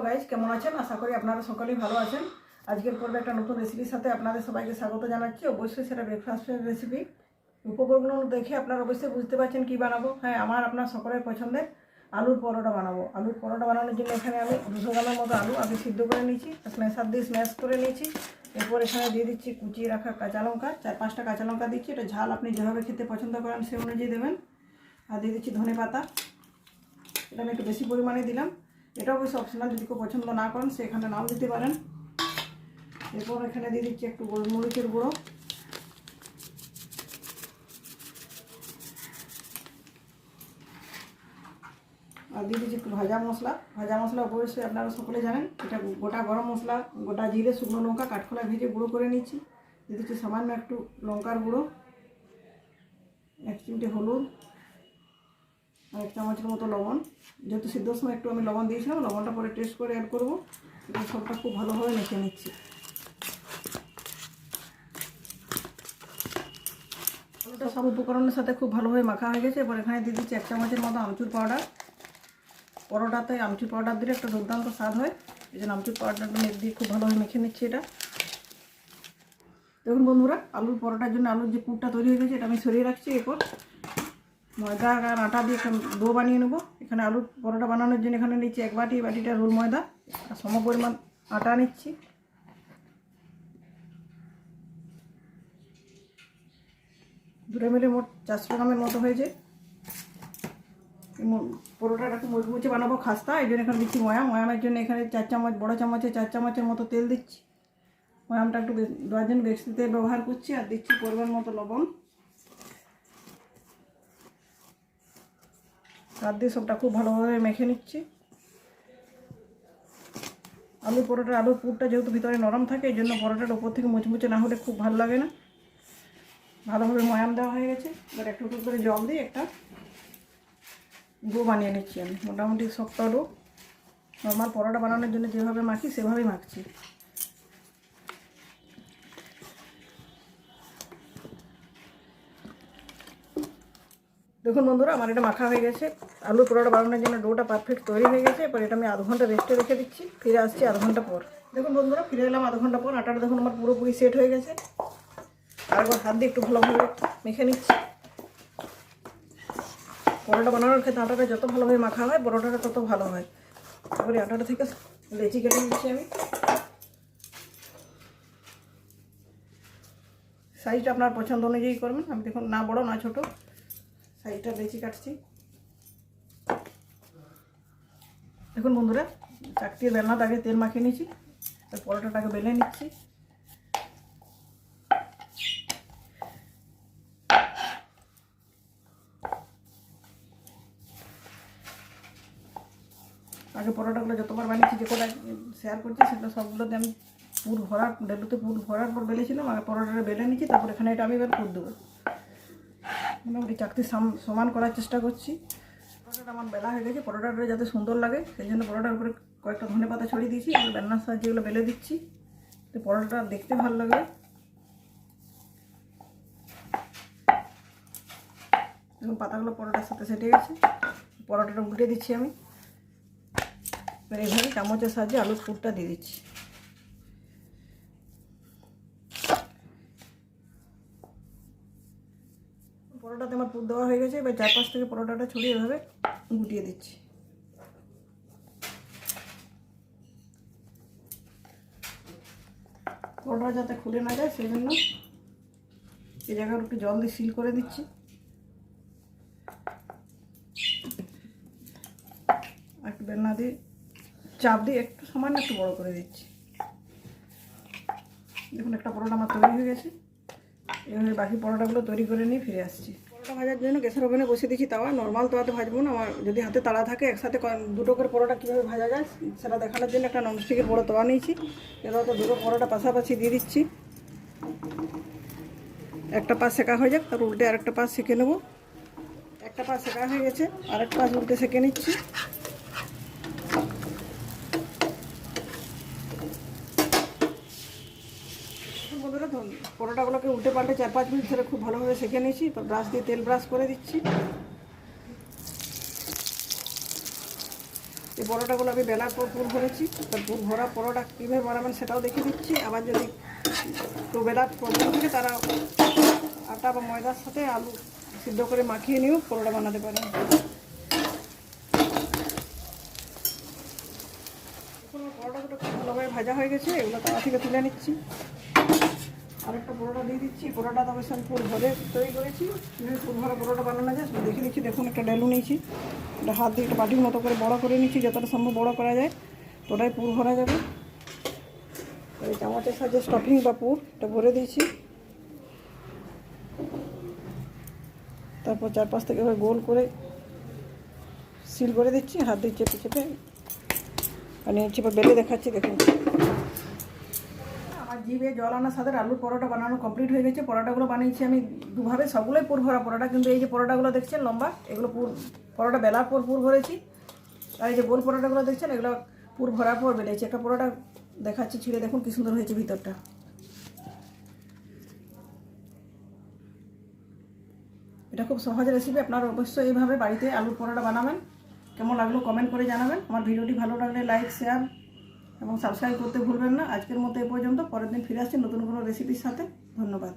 Guys, কেমন আছেন? আশা করি আপনারা সকলেই ভালো আছেন। আজকের পর্বে একটা নতুন রেসিপির সাথে আপনাদের সবাইকে স্বাগত জানাচ্ছি। অবশ্যই সেটা ব্রেকফাস্টের রেসিপি। উপকরণগুলো দেখে আপনারা অবশ্যই বুঝতে পারছেন কী বানাবো। হ্যাঁ, আমার আপনার সকলের পছন্দের আলুর পরোটা বানাবো। আলুর পরোটা বানানোর জন্য এখানে আমি 200 গ্রামের মতো আলু আগে সিদ্ধ করে নিয়েছি, স্ম্যাশার দিয়ে স্ম্যাশ করে নিয়েছি। এরপর এখানে দিয়ে দিচ্ছি কুচিয়ে রাখা কাঁচা লঙ্কা, 4-5টা কাঁচা লঙ্কা দিচ্ছি। এটা ঝাল আপনি যেভাবে খেতে পছন্দ করেন সেই অনুযায়ী দেবেন। আর দিয়ে দিচ্ছি ধনে পাতা, এটা আমি একটু বেশি পরিমাণে দিলাম। এটা অবশ্যই অপশনাল, যদি কেউ পছন্দ না করেন সেখানে নাও দিতে পারেন। এরপর এখানে দিয়ে দিচ্ছি একটু গোলমরিচের গুঁড়ো, আর দিয়ে দিচ্ছি একটু ভাজা মশলা। ভাজা মশলা অবশ্যই আপনারা সকলে জানেন, এটা গোটা গরম মশলা, গোটা জিরে, শুকনো লঙ্কা কাঠখোলা ভেজে গুঁড়ো করে নিচ্ছি। দিয়ে দিচ্ছি সামান্য একটু লঙ্কার গুঁড়ো, 1 চিমটে হলুদ, আর 1 চামচের মতো লবণ। যেহেতু সিদ্ধর সময় একটু আমি লবণ দিয়েছিলাম, লবণটা পরে টেস্ট করে অ্যাড করবো। এটা সবটা খুব ভালোভাবে মেখে নিচ্ছি। আলুটা সব উপকরণের সাথে খুব ভালোভাবে মাখা হয়ে গেছে। এবার এখানে দিয়ে দিচ্ছি 1 চামচের মতো আমচুর পাউডার। পরোটাতে আমচুর পাউডার দিলে একটা দুর্দান্ত স্বাদ হয়, এই জন্য আমচুর পাউডারটা দিয়ে খুব ভালোভাবে মেখে নিচ্ছি এটা। দেখুন বন্ধুরা, আলুর পরোটার জন্য আলুর যে পুরটা তৈরি হয়ে গেছে এটা আমি সরিয়ে রাখছি। এরপর ময়দা আর আটা দিয়ে একটা ডো বানিয়ে নেবো। এখানে আলুর পরোটা বানানোর জন্য এখানে নিচ্ছি 1 বাটি, বাটিটা রোল ময়দা আর সম পরিমাণ আটা নিচ্ছি। দুটো মিলে মোট 400 গ্রামের মতো হয়েছে। পরোটাটা একটু মুচমুচে বানাবো, খাস্তা, এই জন্য এখানে দিচ্ছি ময়াম। ময়ামের জন্য এখানে 4 চামচ, বড়ো চামচে 4 চামচের মতো তেল দিচ্ছি। ময়ামটা একটু দেওয়ার জন্য বেশি তেল ব্যবহার করছি। আর দিচ্ছি পরিমাণ মতো লবণ। হাত দিয়ে সবটা খুব ভালোভাবে মেখে নিচ্ছি। আলুর পুরটা যেহেতু ভিতরে নরম থাকে, এই জন্য পরোটাটা উপর থেকে মুচমুচে না হলে খুব ভালো লাগে না। ভালোভাবে ময়াম দেওয়া হয়ে গেছে। এবার একটু একটু করে জল দিয়ে একটা ডো বানিয়ে নিচ্ছি আমি। মোটামুটি শক্ত ডো, নর্মাল পরোটা বানানোর জন্য যেভাবে মাখি সেভাবেই মাখছি। দেখুন বন্ধুরা, আমার এটা মাখা হয়ে গেছে। আলু পরোটা বানানোর জন্য ডোটা পারফেক্ট তৈরি হয়ে গেছে। এবার এটা আমি আধ ঘন্টা রেস্টে রেখে দিচ্ছি। ফিরে আসছি আধ ঘন্টা পর। দেখুন বন্ধুরা, ফিরে এলাম আধ ঘন্টা পর। আটাটা দেখুন আমার পুরোপুরি সেট হয়ে গেছে। আর একবার হাত দিয়ে একটু ভালোভাবে মেখে নিচ্ছি। পরোটা বানানোর ক্ষেত্রে আটাটা যত ভালোভাবে মাখা হয় পরোটাটা তত ভালো হয়। তারপরে আটাটা থেকে লেচি কেটে নিচ্ছি আমি। সাইজটা আপনার পছন্দ অনুযায়ী করবেন। আমি দেখুন না বড় না ছোট, সাইজটা লেচি কাটছি। দেখুন বন্ধুরা, চাকতির বেলনাতে আগে তেল মাখিয়ে নিচ্ছি, পরোটাটাকে বেলে নিচ্ছি। আগে পরোটাগুলো যতবার বানিয়েছি, যে কটা শেয়ার করছি সেটা সবগুলোতে আমি ডেলুতে পুর ভরার পর বেলেছিলাম। আগে পরোটাটা বেলে নিচ্ছি, তারপর এখানে এটা আমি এবার পুর দেবো। মোটামুটি চাকতি সমান করার চেষ্টা করছি। পরোটাটা আমার বেলা হয়ে গেছে। পরোটাটা যাতে সুন্দর লাগে সেই জন্য পরোটার উপরে কয়েকটা ধনে পাতা ছড়িয়ে দিয়েছি। এবার বেলনার সাহায্যে এগুলো বেলে দিচ্ছি, তো পরোটাটা দেখতে ভালো লাগবে। এখন পাতাগুলো পরোটার সাথে সেটে গেছে। পরোটাটা উল্টে দিচ্ছি আমি। এবার এইভাবে চামচের সাহায্যে আলুর পুরটা দিয়ে দিচ্ছি। পরোটাতে আমার পুর দেওয়া হয়ে গেছে। এবার চারপাশ থেকে পরোটাটা ছড়িয়ে এভাবে গুটিয়ে দিচ্ছি। পরোটা যাতে খুলে না যায় সেই জন্য এই জায়গায় একটু জল দিয়ে সিল করে দিচ্ছি। একটু বেলনা দিয়ে চাপ দিয়ে একটু সামান্য একটু বড় করে দিচ্ছি। দেখুন একটা পরোটা আমার তৈরি হয়ে গেছে। এভাবে বাকি পরোটাগুলো তৈরি করে নিয়ে ফিরে আসছি। পরোটা ভাজার জন্য গ্যাসের ওভেনে বসে দিচ্ছি তাওয়া। নর্মাল তাওয়াতে ভাজবো না, আমার যদি হাতে তাড়া থাকে একসাথে দুটো করে পরোটা কীভাবে ভাজা যায় সেটা দেখানোর জন্য একটা ননস্টিকের বড় তাওয়া নিয়েছি। এবার তো দুটো পরোটা পাশাপাশি দিয়ে দিচ্ছি। একটা পাশ সেকা হয়ে যাক, তারপর উল্টে আরেকটা পাশ সেঁকে নেবো। একটা পাশ সেকা হয়ে গেছে, আরেকটা পাশ উল্টে সেঁকে নিচ্ছি। বন্ধুরা, পরোটাগুলোকে উল্টে পাল্টে 4-5 মিনিট ধরে খুব ভালোভাবে সেঁকে নিয়েছি। ব্রাশ দিয়ে তেল ব্রাশ করে দিচ্ছি। এই পরোটাগুলো আমি বেলার পর পুর ভরেছি। পুর ভরা পরোটা কীভাবে বানাবেন সেটাও দেখিয়ে দিচ্ছি। আবার যদি তো বেলার প্রবলেম থাকে তারা আটা বা ময়দার সাথে আলু সিদ্ধ করে মাখিয়ে নিয়েও পরোটা বানাতে পারেন। পরোটাগুলো খুব ভালোভাবে ভাজা হয়ে গেছে, এগুলো তাওয়া থেকে তুলে নিচ্ছি। আরেকটা পরোটা দিয়ে দিচ্ছি। পরোটা তবে আমি পুর ভরে তৈরি করেছি। পুর ভরা পরোটা বানানো যায় সেটা দেখে দিচ্ছি। দেখুন একটা ডেলু নিয়েছি, এটা হাত দিয়ে একটা বাটির মতো করে বড় করে নিচ্ছি, যতটা সম্ভব বড় করা যায় ওটাই পুর ভরা যাবে। এই চামচের সাহায্যে স্টাফিং বা পুর এটা ভরে দিয়েছি। তারপর চারপাশ থেকে এবার গোল করে সিল করে দিচ্ছি, হাত দিয়ে চেপে চেপে বানিয়েছি। এবার বেলে দেখাচ্ছি, দেখুন আমার জিভে জল আনার সাথে আলুর পরোটা বানানো কমপ্লিট হয়ে গেছে। পরোটাগুলো বানিয়েছি আমি দুভাবে, সবগুলোই পুর ভরা পরোটা, কিন্তু এই যে পরোটাগুলো দেখছেন লম্বা, এগুলো পরোটা বেলার পর পুর ভরেছি। আর এই যে গোল পরোটাগুলো দেখছেন এগুলো পুর ভরার পর বেলেছি। একটা পরোটা দেখাচ্ছি ছিঁড়ে, দেখুন কি সুন্দর হয়েছে ভিতরটা। এটা খুব সহজ রেসিপি, আপনারা অবশ্যই এইভাবে বাড়িতে আলুর পরোটা বানাবেন। কেমন লাগলো কমেন্ট করে জানাবেন। আমার ভিডিওটি ভালো লাগলে লাইক, শেয়ার এবং সাবস্ক্রাইব করতে ভুলবেন না। আজকের মতো এ পর্যন্ত। পরের দিন ফিরে আসছি নতুন কোনো রেসিপির সাথে। ধন্যবাদ।